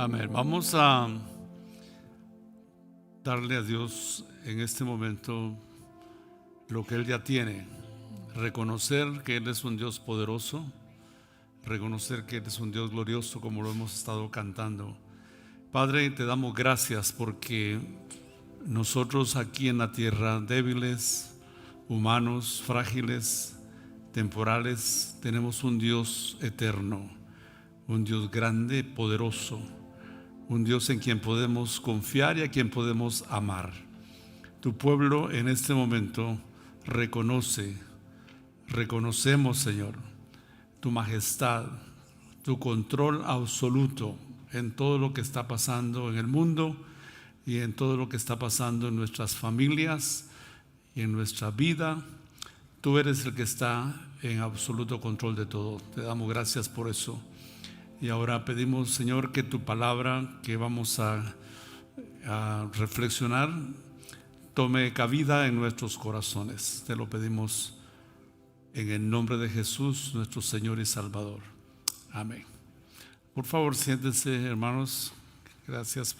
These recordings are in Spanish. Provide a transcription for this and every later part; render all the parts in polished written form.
Amén. Vamos a darle a Dios en este momento lo que Él ya tiene. Reconocer que Él es un Dios poderoso, reconocer que Él es un Dios glorioso, como lo hemos estado cantando. Padre, te damos gracias porque nosotros aquí en la tierra, débiles, humanos, frágiles, temporales, tenemos un Dios eterno, un Dios grande, poderoso, un Dios en quien podemos confiar y a quien podemos amar. Tu pueblo en este momento reconocemos, Señor, tu majestad, tu control absoluto en todo lo que está pasando en el mundo y en todo lo que está pasando en nuestras familias y en nuestra vida. Tú eres el que está en absoluto control de todo. Te damos gracias por eso. Y ahora pedimos, Señor, que tu palabra que vamos a reflexionar tome cabida en nuestros corazones. Te lo pedimos en el nombre de Jesús, nuestro Señor y Salvador. Amén. Por favor, siéntense, hermanos. Gracias,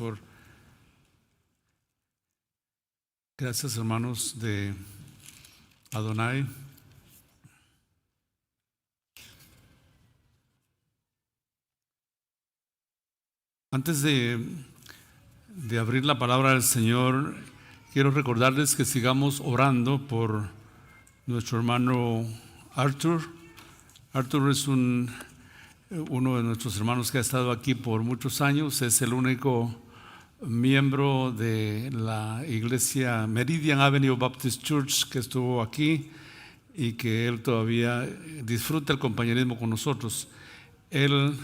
hermanos de Adonai. Antes de abrir la palabra del Señor, quiero recordarles que sigamos orando por nuestro hermano Arthur. Arthur es uno de nuestros hermanos que ha estado aquí por muchos años. Es el único miembro de la iglesia Meridian Avenue Baptist Church que estuvo aquí y que él todavía disfruta el compañerismo con nosotros. Él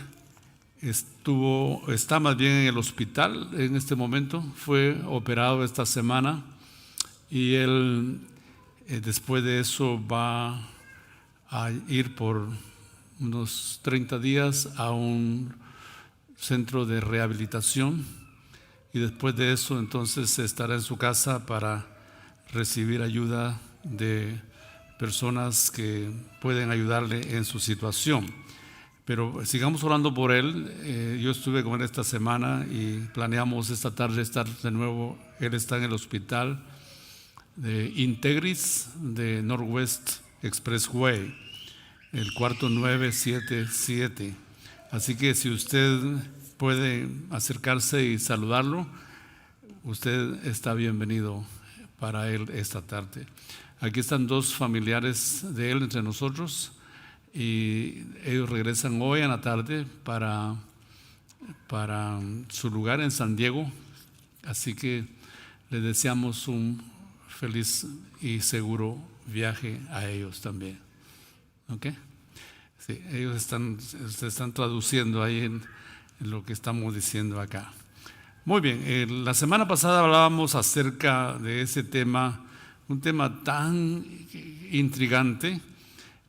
está más bien en el hospital en este momento. Fue operado esta semana y él después de eso va a ir por unos 30 días a un centro de rehabilitación y después de eso entonces estará en su casa para recibir ayuda de personas que pueden ayudarle en su situación. Pero sigamos orando por él. Yo estuve con él esta semana y planeamos esta tarde estar de nuevo. Él está en el hospital de Integris de Northwest Expressway, el cuarto 977. Así que si usted puede acercarse y saludarlo, usted está bienvenido para él esta tarde. Aquí están dos familiares de él entre nosotros y ellos regresan hoy en la tarde para su lugar en San Diego. Así que les deseamos un feliz y seguro viaje a ellos también. ¿Ok? Sí, ellos están traduciendo ahí en lo que estamos diciendo acá. Muy bien, la semana pasada hablábamos acerca de ese tema, un tema tan intrigante,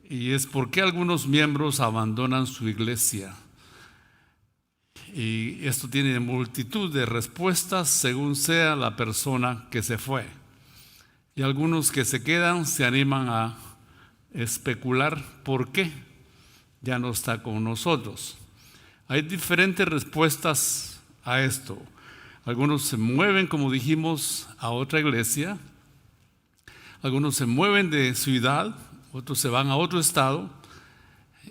y es por qué algunos miembros abandonan su iglesia. Y esto tiene multitud de respuestas según sea la persona que se fue. Y algunos que se quedan se animan a especular por qué ya no está con nosotros. Hay diferentes respuestas a esto. Algunos se mueven, como dijimos, a otra iglesia. Algunos se mueven de ciudad, otros se van a otro estado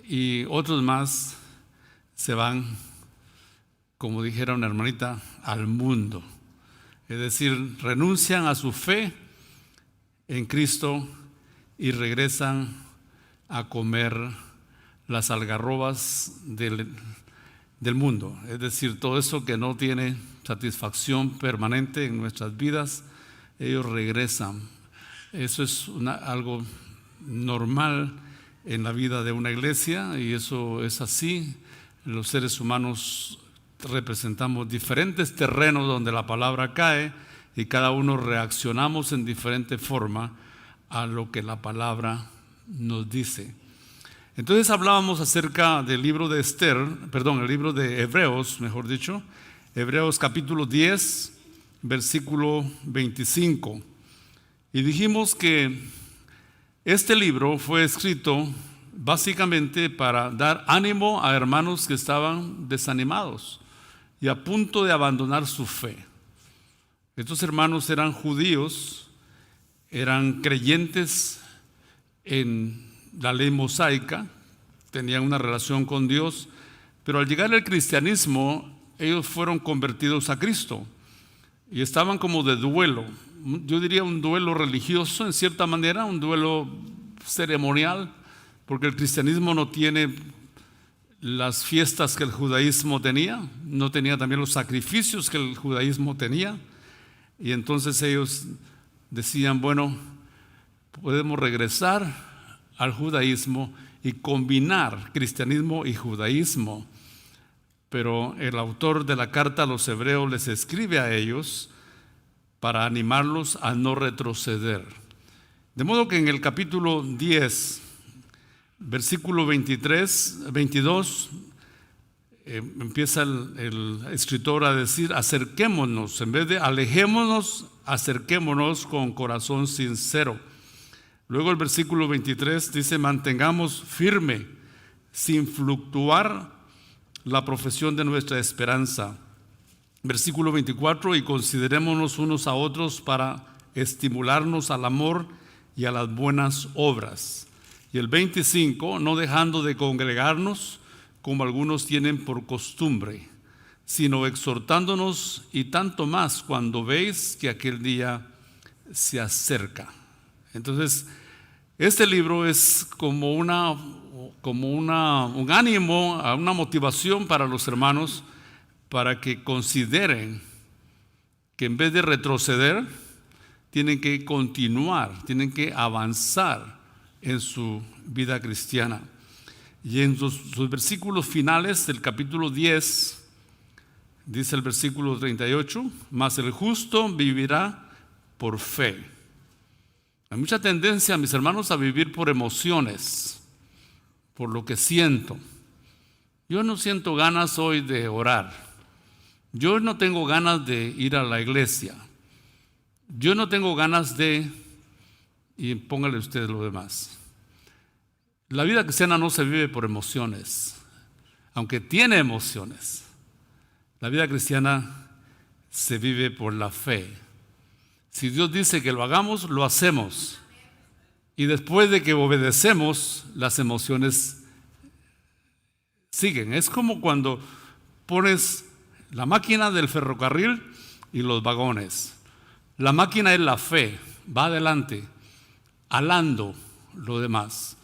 y otros más se van, como dijera una hermanita, al mundo. Es decir, renuncian a su fe en Cristo y regresan a comer las algarrobas del mundo. Es decir, todo eso que no tiene satisfacción permanente en nuestras vidas, ellos regresan. Eso es algo normal en la vida de una iglesia y eso es así. Los seres humanos representamos diferentes terrenos donde la palabra cae y cada uno reaccionamos en diferente forma a lo que la palabra nos dice. Entonces hablábamos acerca del libro de el libro de Hebreos, mejor dicho, Hebreos capítulo 10, versículo 25. Y dijimos que este libro fue escrito básicamente para dar ánimo a hermanos que estaban desanimados, y a punto de abandonar su fe. Estos hermanos eran judíos, eran creyentes en la ley mosaica, tenían una relación con Dios, pero al llegar al cristianismo, ellos fueron convertidos a Cristo y estaban como de duelo. Yo diría un duelo religioso en cierta manera, un duelo ceremonial, porque el cristianismo no tiene las fiestas que el judaísmo tenía, no tenía también los sacrificios que el judaísmo tenía, y entonces ellos decían, bueno, podemos regresar al judaísmo y combinar cristianismo y judaísmo. Pero el autor de la carta a los hebreos les escribe a ellos para animarlos a no retroceder. De modo que en el capítulo 10, versículo 22, empieza el escritor a decir, acerquémonos, en vez de alejémonos, acerquémonos con corazón sincero. Luego el versículo 23 dice, mantengamos firme, sin fluctuar, la profesión de nuestra esperanza. Versículo 24, y considerémonos unos a otros para estimularnos al amor y a las buenas obras. Y el 25, no dejando de congregarnos, como algunos tienen por costumbre, sino exhortándonos, y tanto más cuando veis que aquel día se acerca. Entonces, este libro es como un ánimo, una motivación para los hermanos para que consideren que en vez de retroceder, tienen que continuar, tienen que avanzar en su vida cristiana. Y en sus versículos finales del capítulo 10, dice el versículo 38, mas el justo vivirá por fe. Hay mucha tendencia, mis hermanos, a vivir por emociones, por lo que siento. Yo no siento ganas hoy de orar. Yo no tengo ganas de ir a la iglesia. Yo no tengo ganas de... Y póngale ustedes lo demás. La vida cristiana no se vive por emociones, aunque tiene emociones. La vida cristiana se vive por la fe. Si Dios dice que lo hagamos, lo hacemos. Y después de que obedecemos, las emociones siguen. Es como cuando pones la máquina del ferrocarril y los vagones. La máquina es la fe, va adelante, alando lo demás.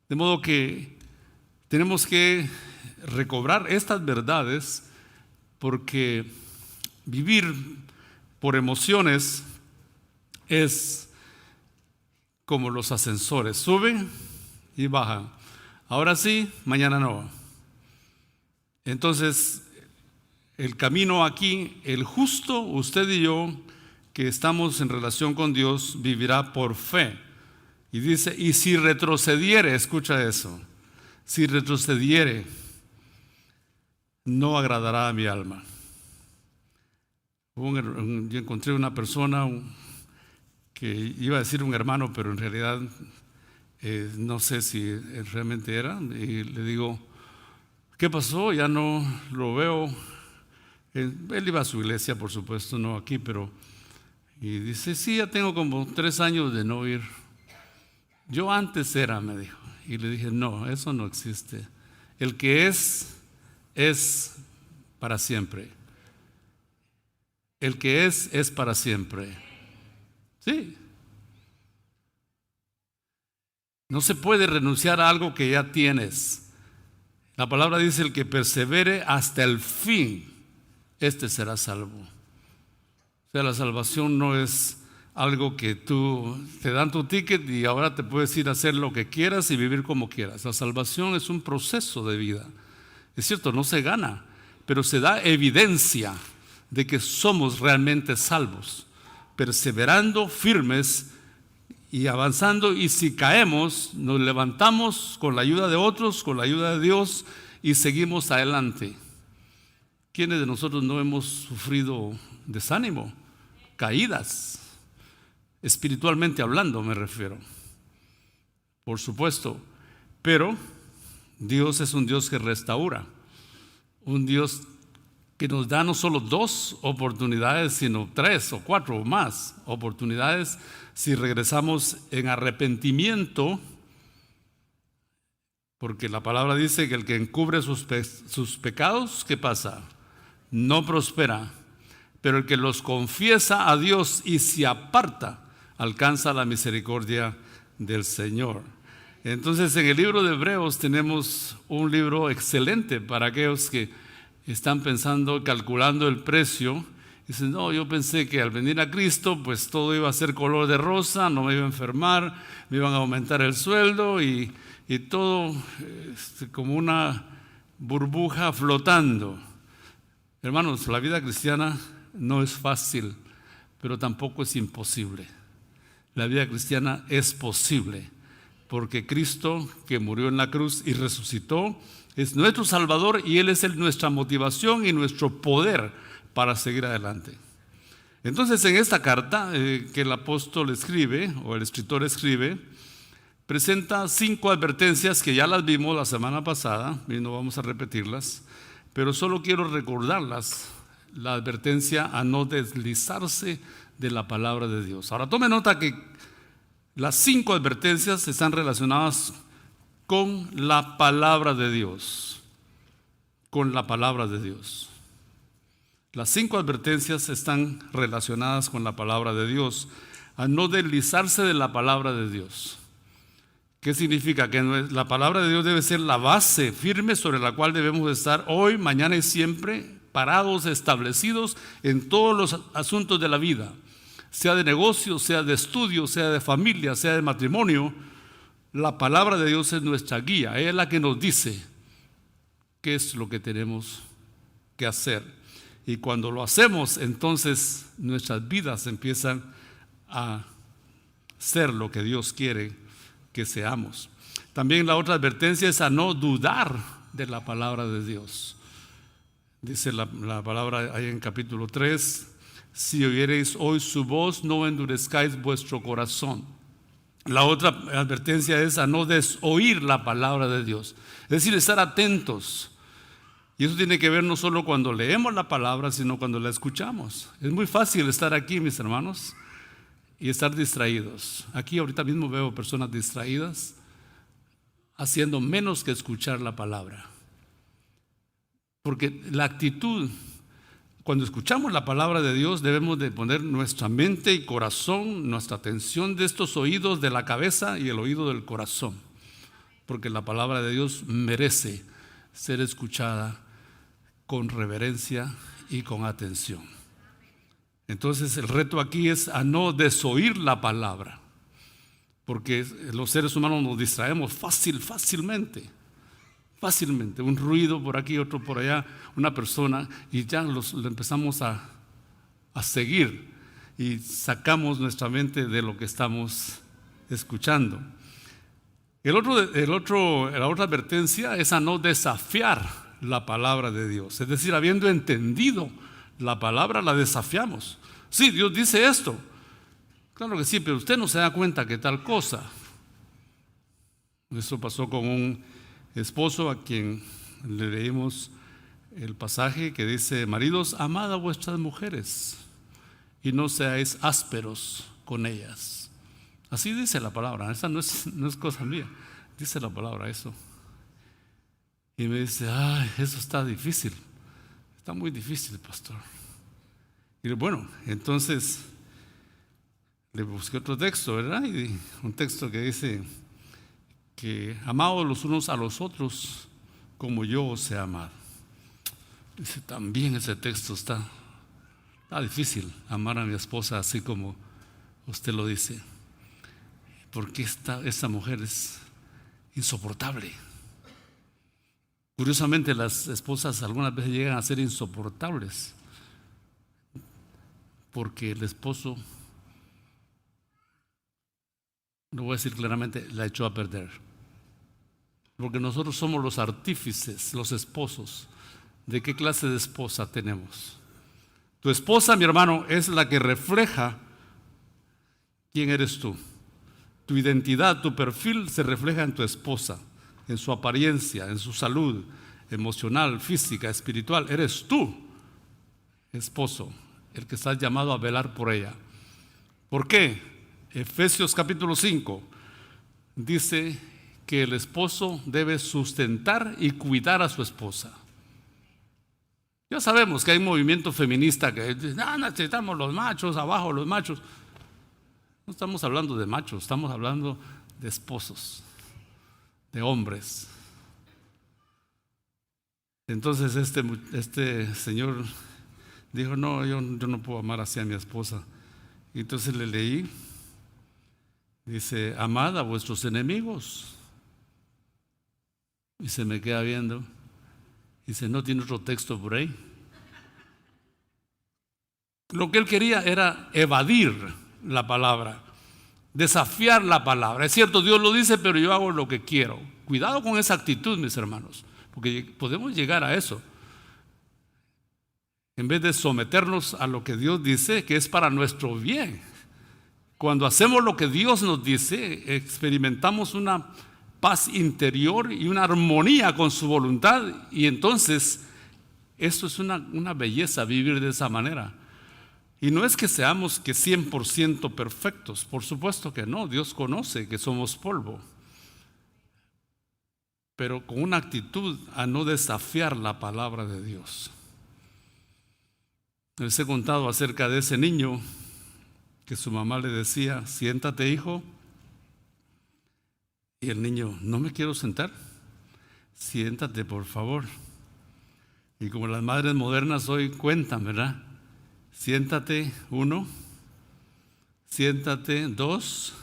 De modo que tenemos que recobrar estas verdades, porque vivir por emociones es como los ascensores, suben y bajan. Ahora sí, mañana no. Entonces, el camino aquí, el justo, usted y yo, que estamos en relación con Dios, vivirá por fe. Y dice, y si retrocediere, escucha eso, si retrocediere, no agradará a mi alma. Yo encontré una persona que iba a decir un hermano, pero en realidad no sé si realmente era, y le digo, ¿qué pasó? Ya no lo veo. Él iba a su iglesia, por supuesto, no aquí, pero... Y dice, sí, ya tengo como 3 años de no ir. Yo antes era, me dijo. Y le dije, no, eso no existe. El que es para siempre. El que es para siempre. Sí. No se puede renunciar a algo que ya tienes. La palabra dice, el que persevere hasta el fin, este será salvo. O sea, la salvación no es algo que te dan tu ticket y ahora te puedes ir a hacer lo que quieras y vivir como quieras. La salvación es un proceso de vida. Es cierto, no se gana, pero se da evidencia de que somos realmente salvos, perseverando, firmes y avanzando, y si caemos, nos levantamos con la ayuda de otros, con la ayuda de Dios, y seguimos adelante. ¿Quiénes de nosotros no hemos sufrido desánimo? Caídas, espiritualmente hablando me refiero, por supuesto, pero Dios es un Dios que restaura, un Dios que nos da no solo 2 oportunidades, sino 3 o 4 o más oportunidades si regresamos en arrepentimiento, porque la palabra dice que el que encubre sus pecados, ¿qué pasa? No prospera, pero el que los confiesa a Dios y se aparta, alcanza la misericordia del Señor. Entonces, en el libro de Hebreos tenemos un libro excelente para aquellos que están pensando, calculando el precio. Dicen, no, yo pensé que al venir a Cristo, pues todo iba a ser color de rosa, no me iba a enfermar, me iban a aumentar el sueldo y todo como una burbuja flotando. Hermanos, la vida cristiana no es fácil, pero tampoco es imposible. La vida cristiana es posible, porque Cristo, que murió en la cruz y resucitó, es nuestro Salvador y Él es nuestra motivación y nuestro poder para seguir adelante. Entonces, en esta carta que el apóstol escribe, o el escritor escribe, presenta 5 advertencias que ya las vimos la semana pasada y no vamos a repetirlas, pero solo quiero recordarlas. La advertencia a no deslizarse de la palabra de Dios. Ahora tome nota que las 5 advertencias están relacionadas con la palabra de Dios. Con la palabra de Dios. Las 5 advertencias están relacionadas con la palabra de Dios, a no deslizarse de la palabra de Dios. ¿Qué significa? Que la palabra de Dios debe ser la base firme sobre la cual debemos estar hoy, mañana y siempre, parados, establecidos en todos los asuntos de la vida, sea de negocio, sea de estudio, sea de familia, sea de matrimonio. La palabra de Dios es nuestra guía, es la que nos dice qué es lo que tenemos que hacer. Y cuando lo hacemos, entonces nuestras vidas empiezan a ser lo que Dios quiere que seamos. También la otra advertencia es a no dudar de la palabra de Dios. Dice la palabra ahí en capítulo 3, si oyereis hoy su voz, no endurezcáis vuestro corazón. La otra advertencia es a no desoír la palabra de Dios, es decir, estar atentos. Y eso tiene que ver no solo cuando leemos la palabra, sino cuando la escuchamos. Es muy fácil estar aquí, mis hermanos, y estar distraídos. Aquí ahorita mismo veo personas distraídas, haciendo menos que escuchar la palabra. Porque la actitud, cuando escuchamos la palabra de Dios, debemos de poner nuestra mente y corazón, nuestra atención de estos oídos de la cabeza y el oído del corazón. Porque la palabra de Dios merece ser escuchada con reverencia y con atención. Entonces el reto aquí es a no desoír la palabra, porque los seres humanos nos distraemos fácilmente, un ruido por aquí, otro por allá, una persona, y ya lo empezamos a seguir y sacamos nuestra mente de lo que estamos escuchando. La otra advertencia es a no desafiar la palabra de Dios, es decir, habiendo entendido la palabra, la desafiamos. Sí, Dios dice esto. Claro que sí, pero usted no se da cuenta que tal cosa. Eso pasó con un esposo a quien le leímos el pasaje que dice: maridos, amad a vuestras mujeres y no seáis ásperos con ellas. Así dice la palabra. Esa no es cosa mía, dice la palabra eso. Y me dice: ay, eso está difícil, está muy difícil, pastor. Y bueno, entonces le busqué otro texto, ¿verdad? Y un texto que dice que amaos los unos a los otros como yo os he amado. Dice, también ese texto está difícil, amar a mi esposa así como usted lo dice, porque esta mujer es insoportable. Curiosamente, las esposas algunas veces llegan a ser insoportables porque el esposo, lo voy a decir claramente, la echó a perder. Porque nosotros somos los artífices, los esposos, de qué clase de esposa tenemos. Tu esposa, mi hermano, es la que refleja quién eres tú. Tu identidad, tu perfil se refleja en tu esposa, en su apariencia, en su salud emocional, física, espiritual. Eres tú esposo, el que está llamado a velar por ella. ¿Por qué? Efesios capítulo 5 dice que el esposo debe sustentar y cuidar a su esposa. Ya sabemos que hay un movimiento feminista que dice, no, necesitamos los machos, abajo los machos. No estamos hablando de machos, estamos hablando de esposos, de hombres. Entonces este señor dijo, no, yo no puedo amar así a mi esposa. Y entonces le leí, dice, amad a vuestros enemigos. Y se me queda viendo. Dice, ¿no tiene otro texto por ahí? Lo que él quería era evadir la palabra, desafiar la palabra. Es cierto, Dios lo dice, pero yo hago lo que quiero. Cuidado con esa actitud, mis hermanos, porque podemos llegar a eso. En vez de someternos a lo que Dios dice, que es para nuestro bien. Cuando hacemos lo que Dios nos dice, experimentamos una paz interior y una armonía con su voluntad, y entonces esto es una belleza vivir de esa manera. Y no es que seamos que 100% perfectos, por supuesto que no, Dios conoce que somos polvo, pero con una actitud a no desafiar la palabra de Dios. Les he contado acerca de ese niño que su mamá le decía, siéntate, hijo. Y el niño, no me quiero sentar. Siéntate, por favor. Y como las madres modernas hoy cuentan, ¿verdad? Siéntate, 1. Siéntate, 2.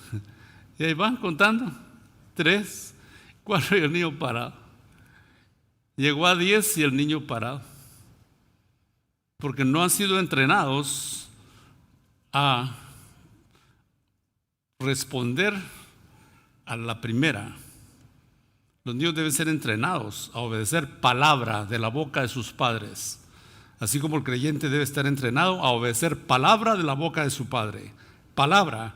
Y ahí van contando. 3, 4 y el niño parado. Llegó a 10 y el niño parado. Porque no han sido entrenados a responder a la primera. Los niños deben ser entrenados a obedecer palabra de la boca de sus padres, así como el creyente debe estar entrenado a obedecer palabra de la boca de su padre. Palabra,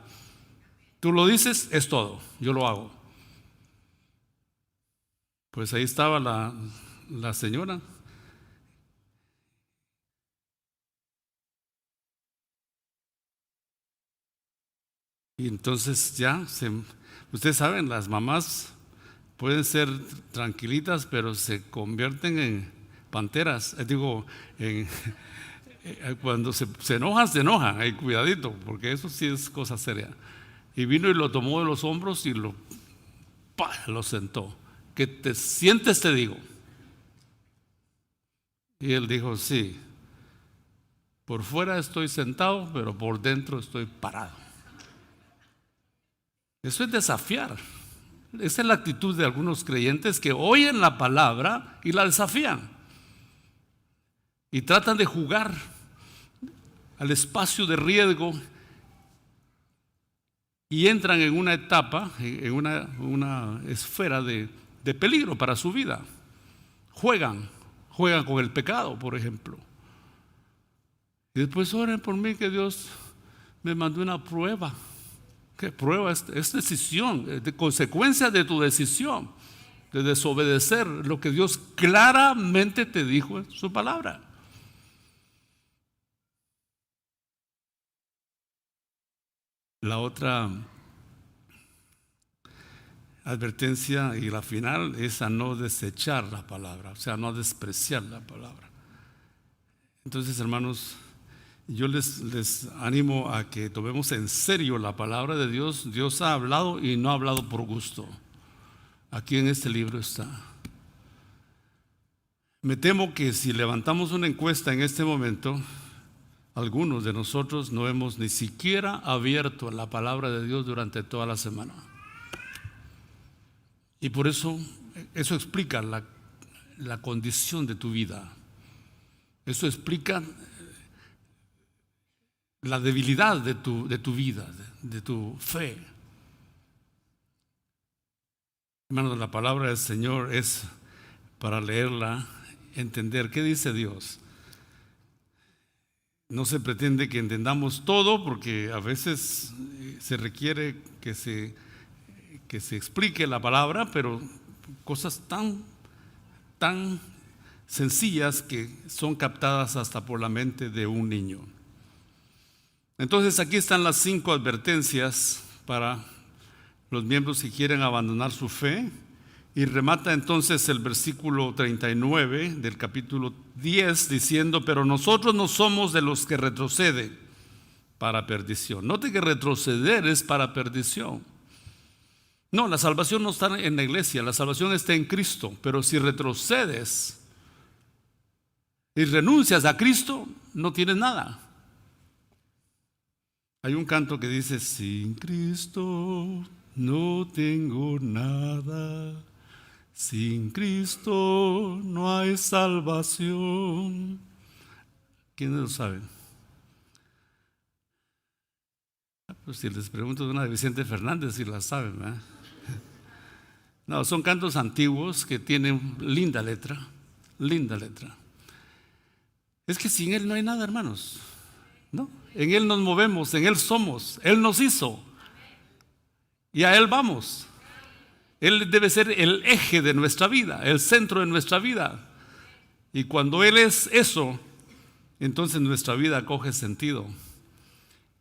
tú lo dices, es todo, yo lo hago. Pues ahí estaba la señora. Y entonces ustedes saben, las mamás pueden ser tranquilitas, pero se convierten en panteras. Cuando se enojan, cuidadito, porque eso sí es cosa seria. Y vino y lo tomó de los hombros y lo sentó. ¿Qué te sientes? Te digo. Y él dijo, sí, por fuera estoy sentado, pero por dentro estoy parado. Eso es desafiar. Esa es la actitud de algunos creyentes que oyen la palabra y la desafían. Y tratan de jugar al espacio de riesgo y entran en una etapa, en una esfera de peligro para su vida. Juegan con el pecado, por ejemplo. Y después oren por mí que Dios me mandó una prueba. ¿Qué prueba? Es decisión, de consecuencia de tu decisión de desobedecer lo que Dios claramente te dijo en su palabra. La otra advertencia y la final es a no desechar la palabra, o sea, no despreciar la palabra. Entonces, hermanos, yo les animo a que tomemos en serio la palabra de Dios. Dios ha hablado y no ha hablado por gusto. Aquí en este libro está. Me temo que si levantamos una encuesta en este momento, algunos de nosotros no hemos ni siquiera abierto la palabra de Dios durante toda la semana. Y por eso explica la condición de tu vida. Eso explica la debilidad de tu vida, de tu fe. Hermanos, la palabra del Señor es para leerla, entender qué dice Dios. No se pretende que entendamos todo, porque a veces se requiere que se explique la palabra, pero cosas tan sencillas que son captadas hasta por la mente de un niño. Entonces aquí están las 5 advertencias para los miembros que quieren abandonar su fe, y remata entonces el versículo 39 del capítulo 10 diciendo: pero nosotros no somos de los que retroceden para perdición. Note que retroceder es para perdición. No, la salvación no está en la iglesia, la salvación está en Cristo. Pero si retrocedes y renuncias a Cristo, no tienes nada. Hay un canto que dice: sin Cristo no tengo nada, sin Cristo no hay salvación. ¿Quiénes lo saben? Pues si les pregunto de una de Vicente Fernández, si la saben, ¿verdad? No, son cantos antiguos que tienen linda letra, linda letra. Es que sin Él no hay nada, hermanos, ¿no? En Él nos movemos, en Él somos, Él nos hizo y a Él vamos. Él debe ser el eje de nuestra vida, el centro de nuestra vida. Y cuando Él es eso, entonces nuestra vida coge sentido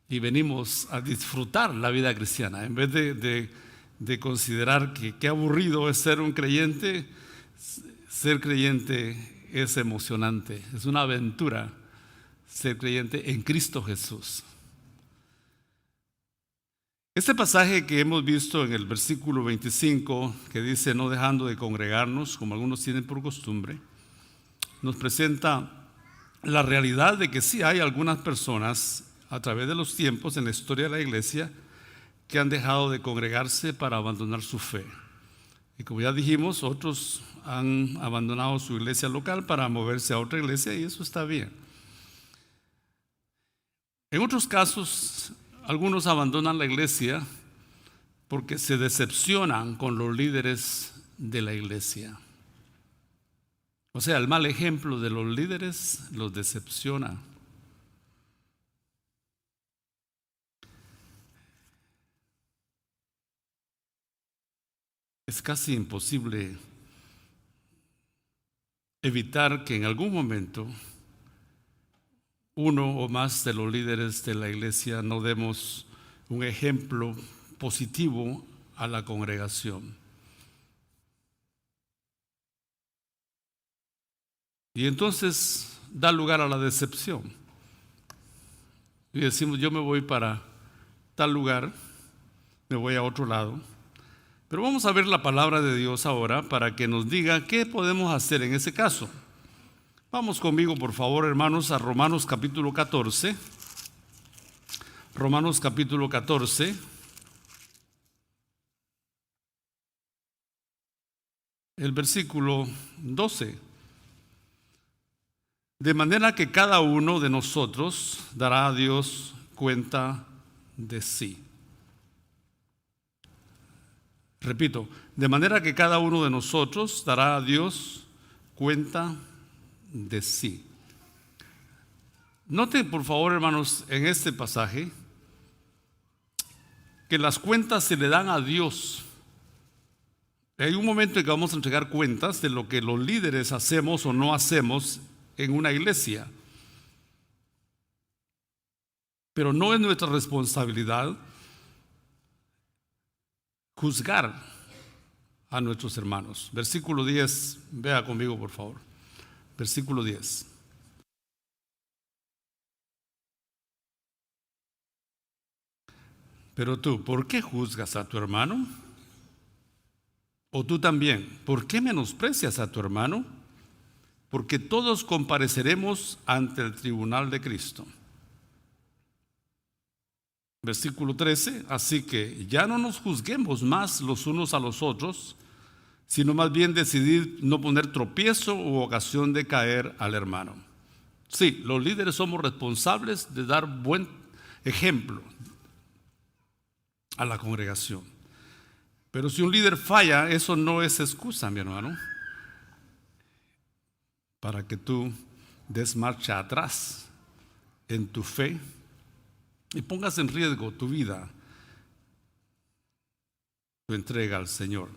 y venimos a disfrutar la vida cristiana. En vez de considerar que qué aburrido es ser un creyente, ser creyente es emocionante, es una aventura ser creyente en Cristo Jesús. Este pasaje que hemos visto en el versículo 25, que dice: no dejando de congregarnos, como algunos tienen por costumbre, nos presenta la realidad de que sí hay algunas personas a través de los tiempos en la historia de la iglesia que han dejado de congregarse para abandonar su fe. Y como ya dijimos, otros han abandonado su iglesia local para moverse a otra iglesia, y eso está bien. En otros casos, algunos abandonan la iglesia porque se decepcionan con los líderes de la iglesia. O sea, el mal ejemplo de los líderes los decepciona. Es casi imposible evitar que en algún momento uno o más de los líderes de la iglesia no demos un ejemplo positivo a la congregación. Y entonces da lugar a la decepción. Y decimos: yo me voy para tal lugar, me voy a otro lado. Pero vamos a ver la palabra de Dios ahora para que nos diga qué podemos hacer en ese caso. Vamos conmigo, por favor, hermanos, a Romanos capítulo 14. Romanos capítulo 14. El versículo 12. De manera que cada uno de nosotros dará a Dios cuenta de sí. Repito, de manera que cada uno de nosotros dará a Dios cuenta de sí. Noten, por favor, hermanos, en este pasaje que las cuentas se le dan a Dios. Hay un momento en que vamos a entregar cuentas de lo que los líderes hacemos o no hacemos en una iglesia. Pero no es nuestra responsabilidad juzgar a nuestros hermanos. Versículo 10, vea conmigo, por favor. Versículo 10. Pero tú, ¿por qué juzgas a tu hermano? O tú también, ¿por qué menosprecias a tu hermano? Porque todos compareceremos ante el tribunal de Cristo. Versículo 13, así que ya no nos juzguemos más los unos a los otros, sino más bien decidir no poner tropiezo u ocasión de caer al hermano. Sí, los líderes somos responsables de dar buen ejemplo a la congregación. Pero si un líder falla, eso no es excusa, mi hermano, para que tú des marcha atrás en tu fe y pongas en riesgo tu vida, tu entrega al Señor.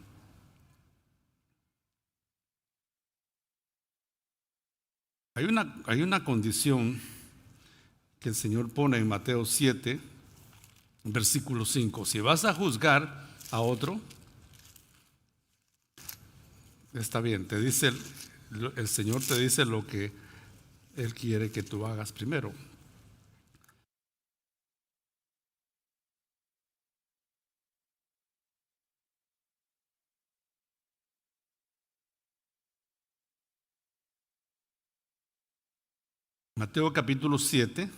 Hay una condición que el Señor pone en Mateo 7, versículo 5. Si vas a juzgar a otro, está bien, te dice el Señor te dice lo que Él quiere que tú hagas primero. Mateo capítulo 7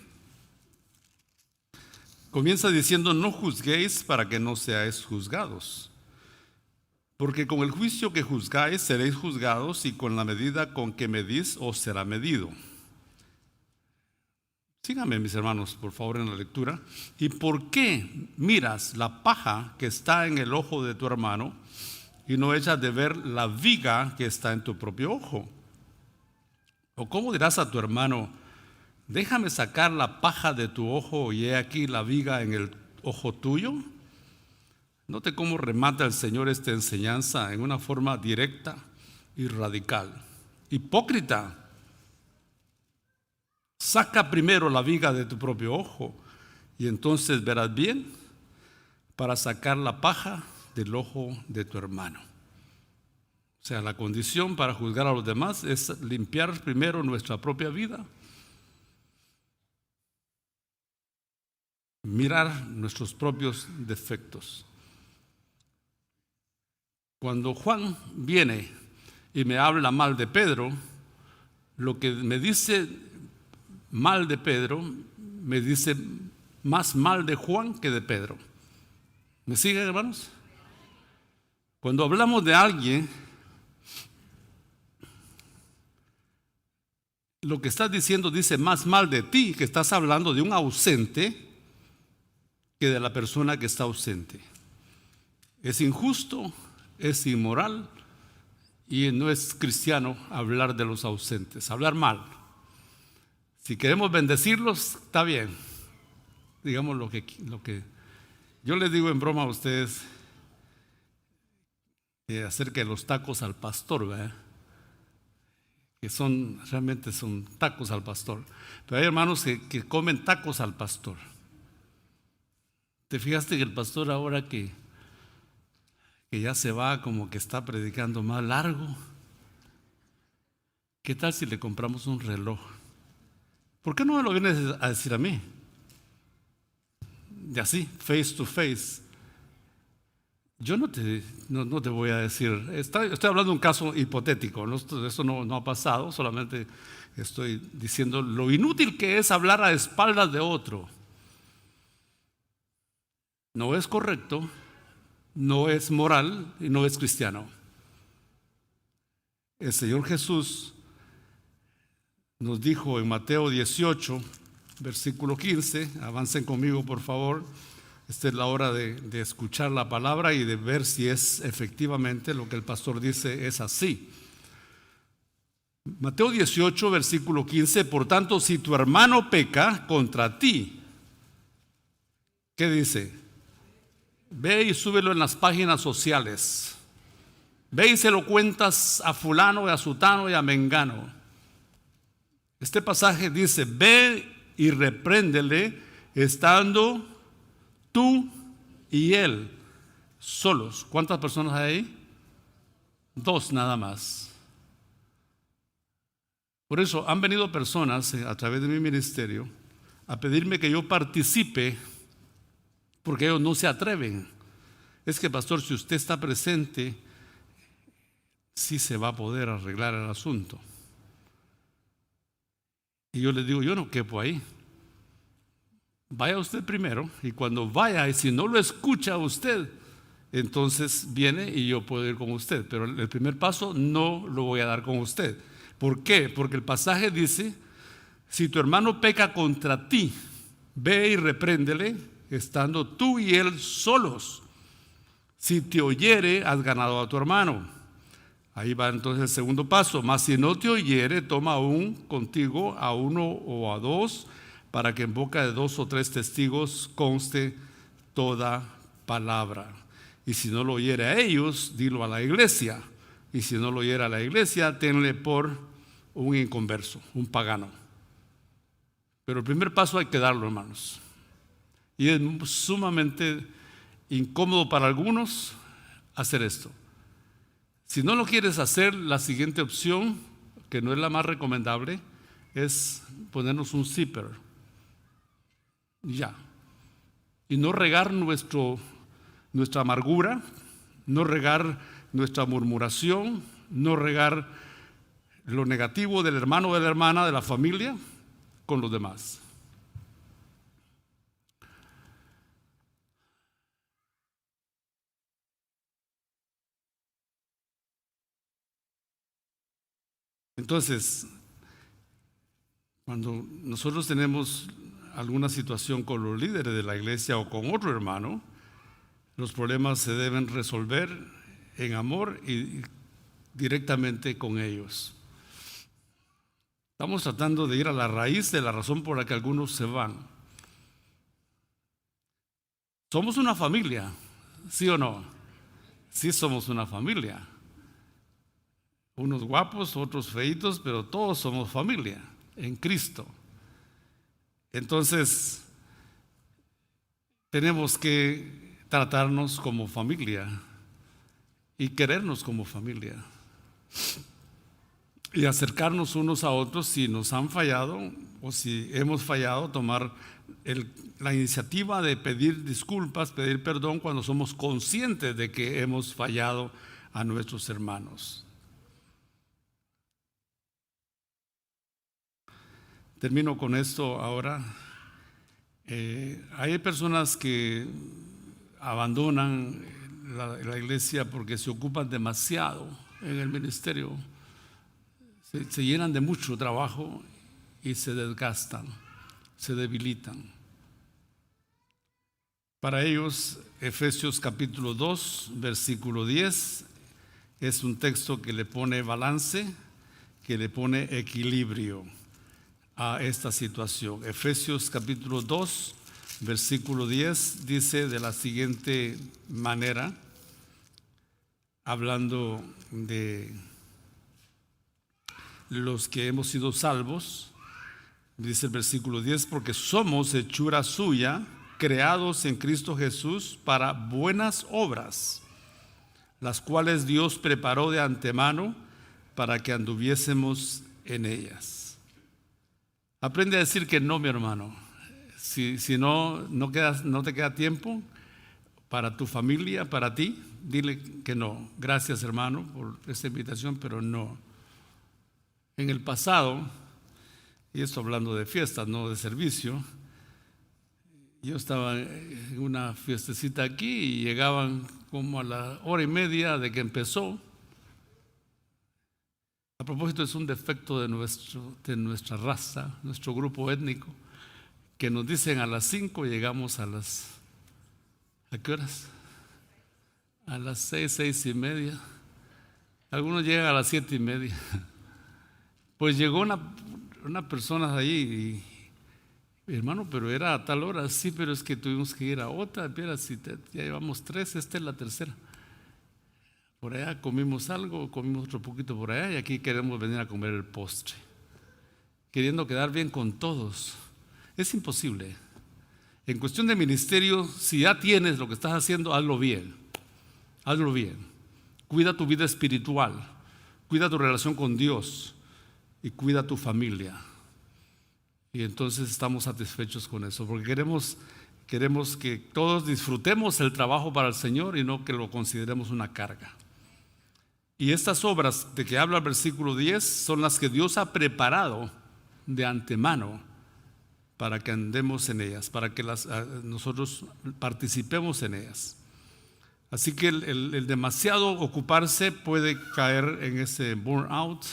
comienza diciendo: no juzguéis para que no seáis juzgados, porque con el juicio que juzgáis seréis juzgados, y con la medida con que medís os será medido. Síganme, mis hermanos, por favor, en la lectura. ¿Y por qué miras la paja que está en el ojo de tu hermano y no echas de ver la viga que está en tu propio ojo? ¿O cómo dirás a tu hermano: déjame sacar la paja de tu ojo y he aquí la viga en el ojo tuyo? Note cómo remata el Señor esta enseñanza en una forma directa y radical. Hipócrita, saca primero la viga de tu propio ojo y entonces verás bien para sacar la paja del ojo de tu hermano. O sea, la condición para juzgar a los demás es limpiar primero nuestra propia vida, mirar nuestros propios defectos. Cuando Juan viene y me habla mal de Pedro, lo que me dice mal de Pedro, me dice más mal de Juan que de Pedro. ¿Me siguen, hermanos? Cuando hablamos de alguien, lo que estás diciendo dice más mal de ti, que estás hablando de un ausente, que de la persona que está ausente. Es injusto, es inmoral y no es cristiano hablar de los ausentes, hablar mal. Si queremos bendecirlos, está bien. Digamos lo que yo les digo en broma a ustedes acerca de los tacos al pastor, ¿verdad? Que realmente son tacos al pastor. Pero hay hermanos que comen tacos al pastor. ¿Te fijaste que el pastor ahora que ya se va, como que está predicando más largo? ¿Qué tal si le compramos un reloj? ¿Por qué no me lo vienes a decir a mí? Y así, face to face. Yo no te voy a decir, estoy hablando de un caso hipotético, eso no ha pasado, solamente estoy diciendo lo inútil que es hablar a espaldas de otro. No es correcto, no es moral y no es cristiano. El Señor Jesús nos dijo en Mateo 18, versículo 15, avancen conmigo por favor. Esta es la hora de escuchar la palabra y de ver si es efectivamente lo que el pastor dice es así. Mateo 18, versículo 15, por tanto, si tu hermano peca contra ti, ¿qué dice? Ve y súbelo en las páginas sociales. Ve y se lo cuentas a fulano y a sutano y a mengano. Este pasaje dice: ve y repréndele estando tú y él solos. ¿Cuántas personas hay ahí? 2 nada más. Por eso han venido personas a través de mi ministerio a pedirme que yo participe, porque ellos no se atreven. Es que, pastor, si usted está presente, sí se va a poder arreglar el asunto. Y yo les digo: yo no quepo ahí. Vaya usted primero, y cuando vaya, y si no lo escucha usted, entonces viene y yo puedo ir con usted. Pero el primer paso no lo voy a dar con usted. ¿Por qué? Porque el pasaje dice: si tu hermano peca contra ti, ve y repréndele, estando tú y él solos. Si te oyere, has ganado a tu hermano. Ahí va entonces el segundo paso. Mas si no te oyere, toma aún contigo a 1 o a 2, para que en boca de 2 o 3 testigos conste toda palabra. Y si no lo oyere a ellos, dilo a la iglesia. Y si no lo oyere a la iglesia, tenle por un inconverso, un pagano. Pero el primer paso hay que darlo, hermanos. Y es sumamente incómodo para algunos hacer esto. Si no lo quieres hacer, la siguiente opción, que no es la más recomendable, es ponernos un zipper. Ya. Y no regar nuestra amargura, no regar nuestra murmuración, no regar lo negativo del hermano o de la hermana, de la familia, con los demás. Entonces, cuando nosotros tenemos alguna situación con los líderes de la iglesia o con otro hermano, los problemas se deben resolver en amor y directamente con ellos. Estamos tratando de ir a la raíz de la razón por la que algunos se van. ¿Somos una familia? ¿Sí o no? Sí somos una familia. Unos guapos, otros feitos, pero todos somos familia en Cristo. Entonces, tenemos que tratarnos como familia y querernos como familia y acercarnos unos a otros si nos han fallado o si hemos fallado, tomar la iniciativa de pedir disculpas, pedir perdón cuando somos conscientes de que hemos fallado a nuestros hermanos. Termino con esto ahora. Hay personas que abandonan la iglesia porque se ocupan demasiado en el ministerio, se llenan de mucho trabajo y se desgastan, se debilitan. Para ellos, Efesios capítulo 2, versículo 10, es un texto que le pone balance, que le pone equilibrio a esta situación. Efesios capítulo 2, versículo 10 dice de la siguiente manera, hablando de los que hemos sido salvos, dice el versículo 10, porque somos hechura suya, creados en Cristo Jesús para buenas obras, las cuales Dios preparó de antemano para que anduviésemos en ellas. Aprende a decir que no, mi hermano. Si no te queda tiempo para tu familia, para ti, dile que no. Gracias, hermano, por esta invitación, pero no. En el pasado, y esto hablando de fiestas, no de servicio, yo estaba en una fiestecita aquí y llegaban como a la hora y media de que empezó. A propósito, es un defecto de nuestra raza, nuestro grupo étnico, que nos dicen a las 5 llegamos a ¿qué horas? A las 6, 6 y media. Algunos llegan a las 7 y media. Pues llegó una persona ahí y, hermano, pero era a tal hora. Sí, pero es que tuvimos que ir a otra. Mira, ya llevamos 3, esta es la tercera. Por allá comimos algo, comimos otro poquito por allá y aquí queremos venir a comer el postre, queriendo quedar bien con todos. Es imposible. En cuestión de ministerio, si ya tienes lo que estás haciendo, hazlo bien. Hazlo bien. Cuida tu vida espiritual, cuida tu relación con Dios y cuida tu familia. Y entonces estamos satisfechos con eso, porque queremos que todos disfrutemos el trabajo para el Señor y no que lo consideremos una carga. Y estas obras de que habla el versículo 10 son las que Dios ha preparado de antemano para que andemos en ellas, para que nosotros participemos en ellas. Así que el demasiado ocuparse puede caer en ese burnout,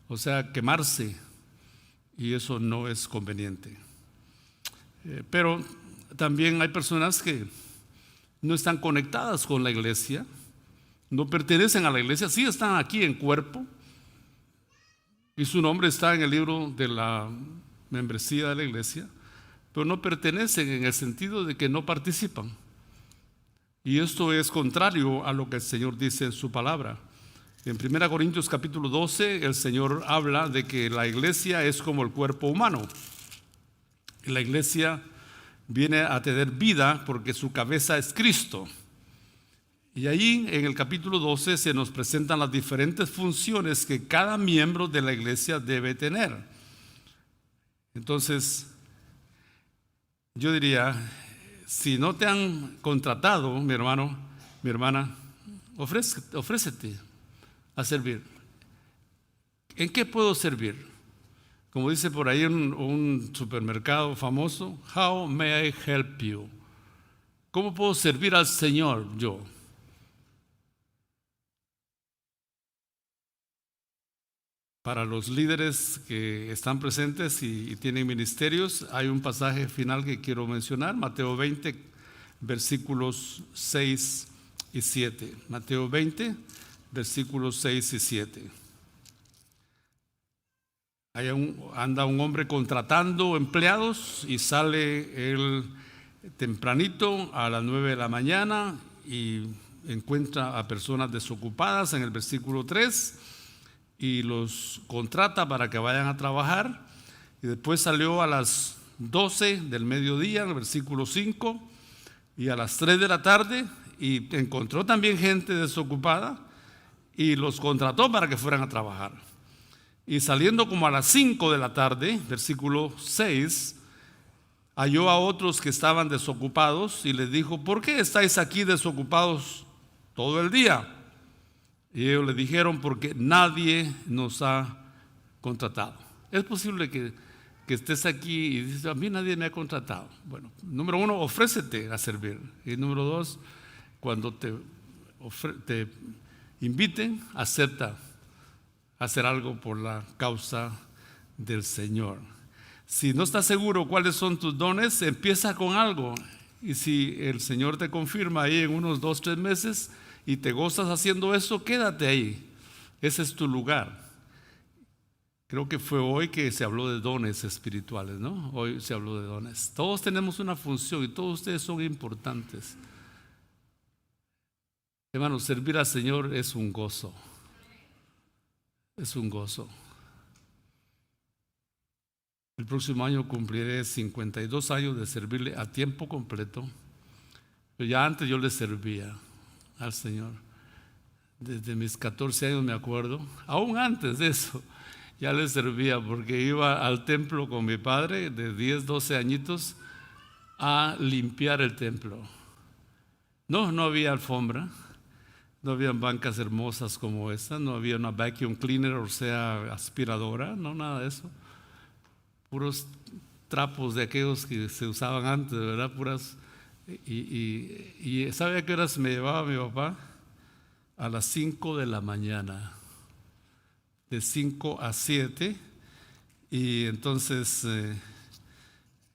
o sea, quemarse, y eso no es conveniente. Pero también hay personas que no están conectadas con la iglesia, no pertenecen a la iglesia, sí están aquí en cuerpo y su nombre está en el libro de la membresía de la iglesia, pero no pertenecen en el sentido de que no participan. Y esto es contrario a lo que el Señor dice en su palabra, En 1 Corintios capítulo 12, el Señor habla de que la iglesia es como el cuerpo humano. La iglesia viene a tener vida porque su cabeza es Cristo. Y ahí en el capítulo 12 se nos presentan las diferentes funciones que cada miembro de la iglesia debe tener. Entonces, yo diría, si no te han contratado, mi hermano, mi hermana, ofrécete a servir. ¿En qué puedo servir? Como dice por ahí un supermercado famoso, how may I help you? ¿Cómo puedo servir al Señor yo? Para los líderes que están presentes y tienen ministerios, hay un pasaje final que quiero mencionar, Mateo 20, versículos 6 y 7. Mateo 20, versículos 6 y 7. Anda un hombre contratando empleados y sale él tempranito a las 9 de la mañana y encuentra a personas desocupadas en el versículo 3 y los contrata para que vayan a trabajar, y después salió a las 12 del mediodía en el versículo 5 y a las 3 de la tarde y encontró también gente desocupada y los contrató para que fueran a trabajar. Y saliendo como a las 5 de la tarde, versículo 6, halló a otros que estaban desocupados y les dijo: ¿por qué estáis aquí desocupados todo el día? Y ellos le dijeron: porque nadie nos ha contratado. Es posible que estés aquí y dices: a mí nadie me ha contratado. Bueno, número 1, ofrécete a servir. Y número 2, cuando te inviten, acepta hacer algo por la causa del Señor. Si no estás seguro cuáles son tus dones, empieza con algo. Y si el Señor te confirma ahí en unos 2, 3 meses y te gozas haciendo eso, quédate ahí. Ese es tu lugar. Creo que fue hoy que se habló de dones espirituales, ¿no? Hoy se habló de dones. Todos tenemos una función y todos ustedes son importantes. Hermanos, servir al Señor es un gozo. Es un gozo. El próximo año cumpliré 52 años de servirle a tiempo completo. Pero ya antes yo le servía al Señor. Desde mis 14 años me acuerdo, aún antes de eso, ya le servía porque iba al templo con mi padre de 10, 12 añitos a limpiar el templo. No había alfombra, no había bancas hermosas como esta, no había una vacuum cleaner, o sea, aspiradora, no, nada de eso. Puros trapos de aquellos que se usaban antes, ¿verdad? Puras. Y ¿sabe a qué horas me llevaba mi papá? A las 5 de la mañana, de 5 a 7. Y entonces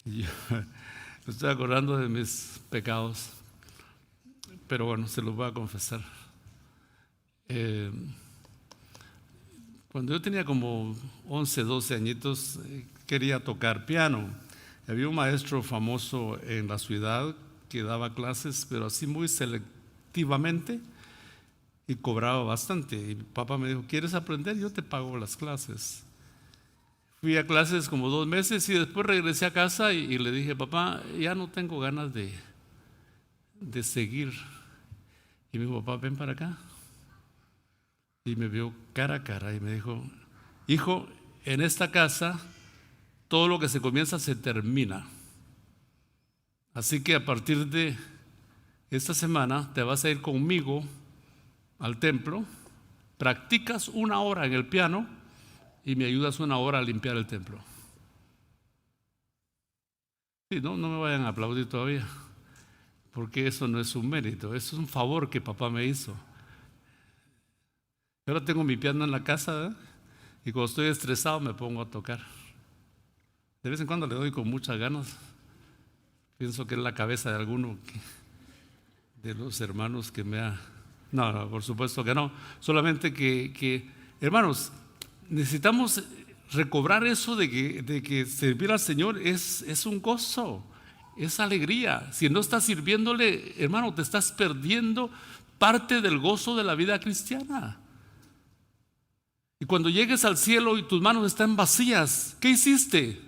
yo me estoy acordando de mis pecados, pero bueno, se los voy a confesar. Cuando yo tenía como 11, 12 añitos, quería tocar piano. Había un maestro famoso en la ciudad que daba clases, pero así muy selectivamente, y cobraba bastante. Y mi papá me dijo: ¿quieres aprender? Yo te pago las clases. Fui a clases como 2 meses y después regresé a casa y le dije: papá, ya no tengo ganas de seguir. Y mi papá: ven para acá. Y me vio cara a cara y me dijo: hijo, en esta casa todo lo que se comienza se termina. Así que a partir de esta semana te vas a ir conmigo al templo, practicas 1 hora en el piano y me ayudas 1 hora a limpiar el templo. Sí, no me vayan a aplaudir todavía, porque eso no es un mérito, eso es un favor que papá me hizo. Ahora tengo mi piano en la casa, ¿verdad? Y cuando estoy estresado me pongo a tocar. De vez en cuando le doy con muchas ganas. Pienso que es la cabeza de alguno de los hermanos que me ha... No, por supuesto que no. Solamente que hermanos, necesitamos recobrar eso de que servir al Señor es un gozo, es alegría. Si no estás sirviéndole, hermano, te estás perdiendo parte del gozo de la vida cristiana. Y cuando llegues al cielo y tus manos están vacías, ¿qué hiciste?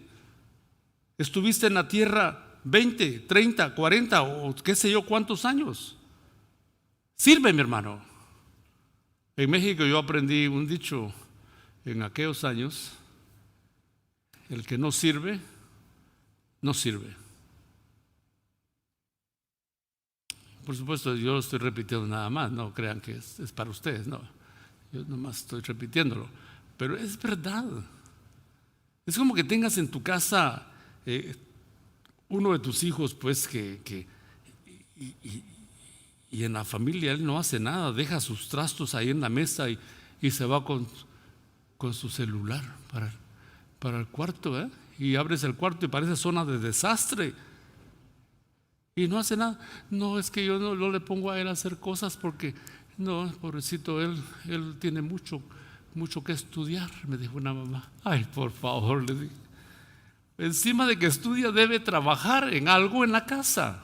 ¿Estuviste en la tierra 20, 30, 40 o qué sé yo cuántos años? Sirve, mi hermano. En México yo aprendí un dicho en aquellos años: el que no sirve, no sirve. Por supuesto, yo lo estoy repitiendo nada más, no crean que es para ustedes, no. Yo nomás estoy repitiéndolo, pero es verdad. Es como que tengas en tu casa uno de tus hijos, pues, y en la familia él no hace nada, deja sus trastos ahí en la mesa y se va con su celular para el cuarto, y abres el cuarto y parece zona de desastre. Y no hace nada. No, es que yo no le pongo a él a hacer cosas porque, no, pobrecito, él tiene mucho que estudiar, me dijo una mamá. Ay, por favor, le dije. Encima de que estudia, debe trabajar en algo en la casa.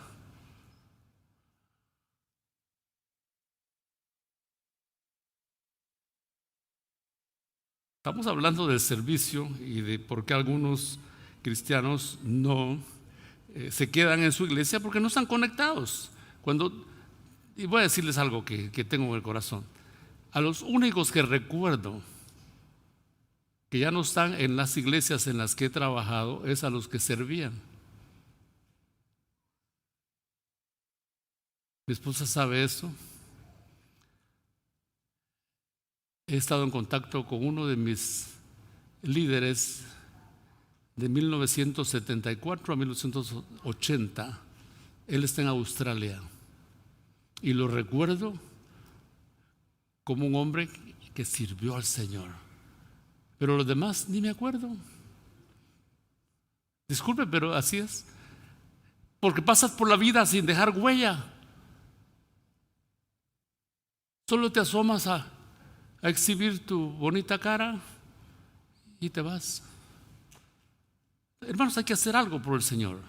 Estamos hablando del servicio y de por qué algunos cristianos no se quedan en su iglesia, porque no están conectados. Y voy a decirles algo que tengo en el corazón. A los únicos que recuerdo que ya no están en las iglesias en las que he trabajado es a los que servían. Mi esposa sabe eso. He estado en contacto con uno de mis líderes de 1974 a 1980. Él está en Australia y lo recuerdo como un hombre que sirvió al Señor, pero los demás ni me acuerdo. Disculpe, pero así es, porque pasas por la vida sin dejar huella. Solo te asomas a exhibir tu bonita cara y te vas. Hermanos, hay que hacer algo por el Señor.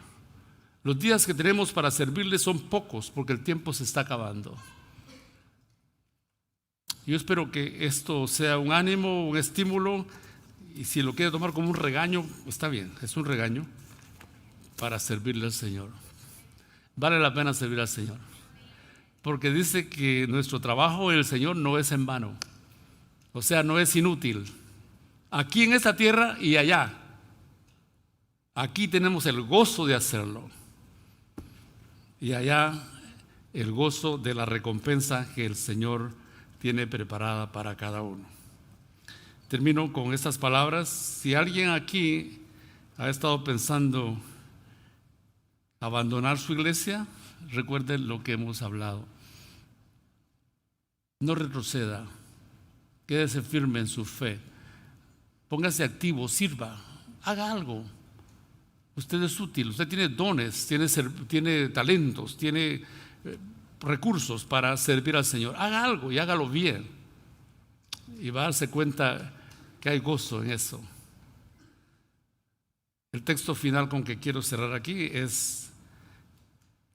Los días que tenemos para servirle son pocos porque el tiempo se está acabando. Yo espero que esto sea un ánimo, un estímulo, y si lo quiere tomar como un regaño, está bien, es un regaño para servirle al Señor. Vale la pena servir al Señor, porque dice que nuestro trabajo en el Señor no es en vano, o sea, no es inútil. Aquí en esta tierra y allá, aquí tenemos el gozo de hacerlo, y allá el gozo de la recompensa que el Señor tiene preparada para cada uno. Termino con estas palabras. Si alguien aquí ha estado pensando abandonar su iglesia, recuerden lo que hemos hablado. No retroceda, quédese firme en su fe, póngase activo, sirva, haga algo. Usted es útil, usted tiene dones, tiene talentos, tiene recursos para servir al Señor. Haga algo y hágalo bien, y va a darse cuenta que hay gozo en eso. El texto final con que quiero cerrar aquí es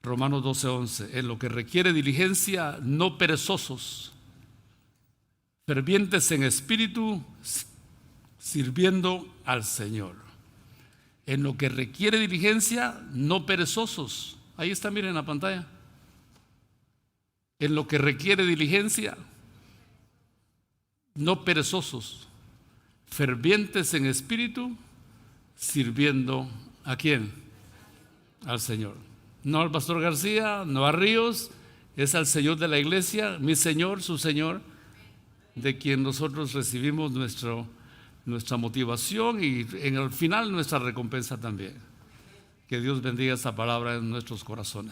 Romanos 12:11. En lo que requiere diligencia, no perezosos, fervientes en espíritu, sirviendo al Señor. En lo que requiere diligencia, no perezosos. Ahí está, miren en la pantalla. En lo que requiere diligencia, no perezosos, fervientes en espíritu, sirviendo ¿a quién? Al Señor. No al pastor García, no a Ríos, es al Señor de la iglesia, mi Señor, su Señor, de quien nosotros recibimos nuestra motivación y en el final nuestra recompensa también. Que Dios bendiga esta palabra en nuestros corazones.